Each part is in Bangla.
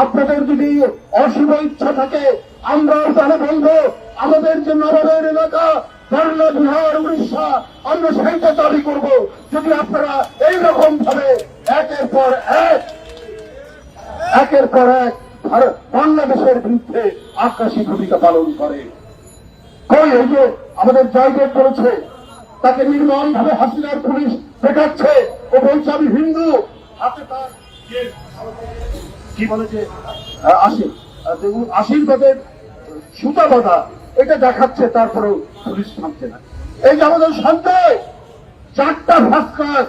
আপনাদের যদি অশুভ ইচ্ছা থাকে আমরা তাহলে বলবো আমাদের যে নবাবের এলাকা বাংলা, বিহার, উড়িষ্যা আমরা সেইটা দাবি করব। যদি আপনারা এইরকম ভাবে একের পর এক বাংলাদেশের বিরুদ্ধে আগ্রাসী ভূমিকা পালন করে। কই এই যে আমাদের জয়দেব করেছে, তাকে নির্মম ভাবে হাসিনার পুলিশ দেখাচ্ছে, ও বলছে আমি হিন্দু, হাতে তার কি বলে যে আশীর্বাদের সুতা বাঁধা, এটা দেখাচ্ছে, তারপরেও পুলিশ থামছে না। এই যে আমাদের সন্দেহ 4টা ফার্স্ট ক্লাস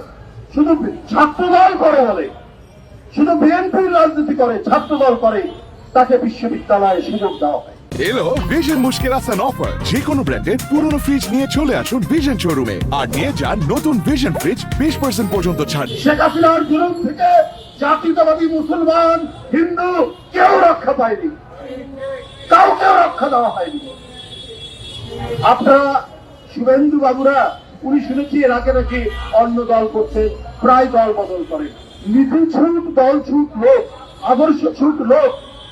শুধু ছাত্রদল করে বলে, শুধু বিএনপির রাজনীতি করে, ছাত্রদল করে, তাকে বিশ্ববিদ্যালয়ে সুযোগ দেওয়া হয়। এলো ভিশন মুশকিল আসান অফার। যে কোনো ব্র্যান্ডের পুরনো ফ্রিজ নিয়ে চলে আসুন ভিশন শোরুমে আর নিয়ে যান নতুন ভিশন ফ্রিজ 20% পর্যন্ত ছাড়। শেখ হাসিনার জুলুম থেকে জাতীয়তাবাদী মুসলমান, হিন্দু কেউ রক্ষা পায়নি, কাউকে রক্ষা দেওয়া হয়নি। আপনারা শুভেন্দু বাবুরা, উনি শুনেছি এর আগে নাকি অন্য দল করছে, প্রায় দল বদল করেন। নীতি ছুট, দল ছুট লোক, আদর্শ ছুট লোক,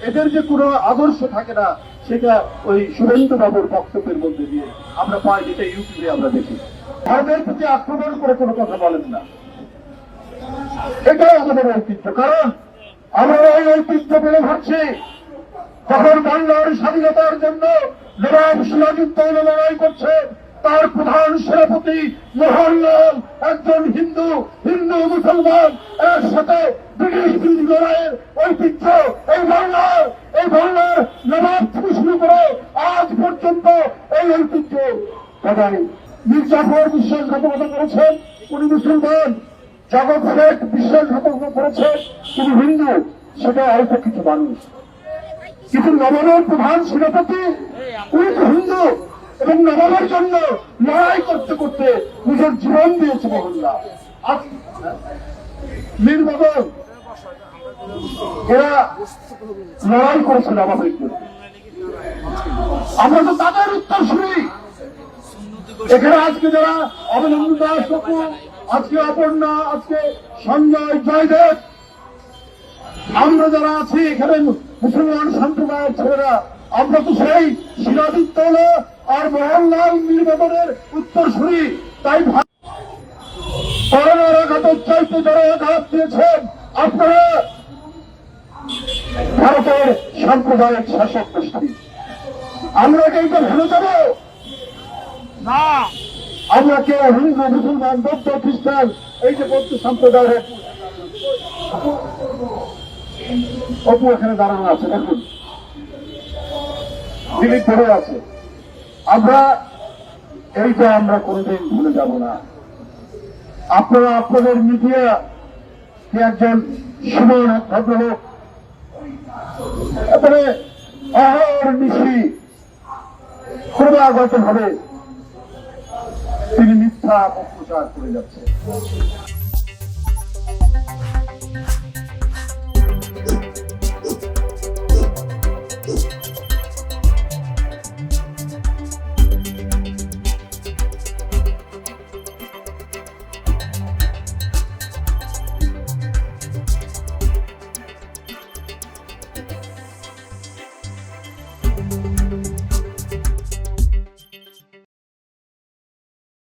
এদের যে কোনো আদর্শ থাকে না, সেটা ওই শুভেন্দু বাবুর বক্তব্যের মধ্যে দিয়ে আমরা পাই, যেটা ইউটিউবে আমরা দেখি। ভারতের প্রতি আক্রমণ করে কোনো কথা বলেন না, এটাই আমাদের ঐতিহ্য। কারণ আমরা এই ঐতিহ্য পেলে ভাবছি যখন বাংলার স্বাধীনতার জন্য নবাব সিরাজউদ্দৌলা লড়াই করছে, তার প্রধান সেনাপতি মোহনলাল একজন হিন্দু, হিন্দু মুসলমান এর সাথে ব্রিটিশ বিরোধী লড়াইয়ের ঐতিহ্য এই বাংলার নবাব থেকে শুরু করে আজ পর্যন্ত এই ঐতিহ্য সবাই। মীর জাফর বিশ্বাসঘাতকতা করেছেন, উনি মুসলমান। জগৎ শেখ বিশ্বাসঘাতকতা করেছেন, তিনি হিন্দু। সেটা অল্প কিছু মানুষ, কিন্তু নবাবের প্রধান সেনাপতি উনি তো হিন্দু, এবং নবাবের জন্য লড়াই করতে করতে নিজের জীবন দিয়েছে মোহনলাল। মীর বাদল এরা লড়াই করেছে নবাবের জন্য। আমরা তো তাদের উত্তর শুনি। এখানে আজকে যারা অবলম্বন দাস, আজকে অপর্ণা, আজকে সঞ্জয়, জয়দেব, আমরা যারা আছি এখানে মুসলমান সম্প্রদায়ের ছেলেরা, আমরা তো সেই সিরাজউদ্দৌলা আর মোহনলাল নির্বাচনের উত্তর শুনি। তাই করোনার আঘাতের চাইতে যারা আঘাত দিয়েছেন আপনারা ভারতের সাম্প্রদায়িক শাসক গোষ্ঠী, আমরা কি এইটা ভুলে যাব না? আমরা কেউ হিন্দু, মুসলমান, বৌদ্ধ, খ্রিস্টান, এই যে বৌদ্ধ সম্প্রদায়ের অপু এখানে দাঁড়ানো আছে, দেখুন দিলীপ ধরে আছে, আমরা এইটা আমরা কোনোদিন ভুলে যাব না। আপনারা আপনাদের মিডিয়া কে একজন সুমন ভদ্রলোক, তারপরে অহর নিশি ক্রমাগত ভাবে তিনি মিথ্যা অপপ্রচার করে যাচ্ছে।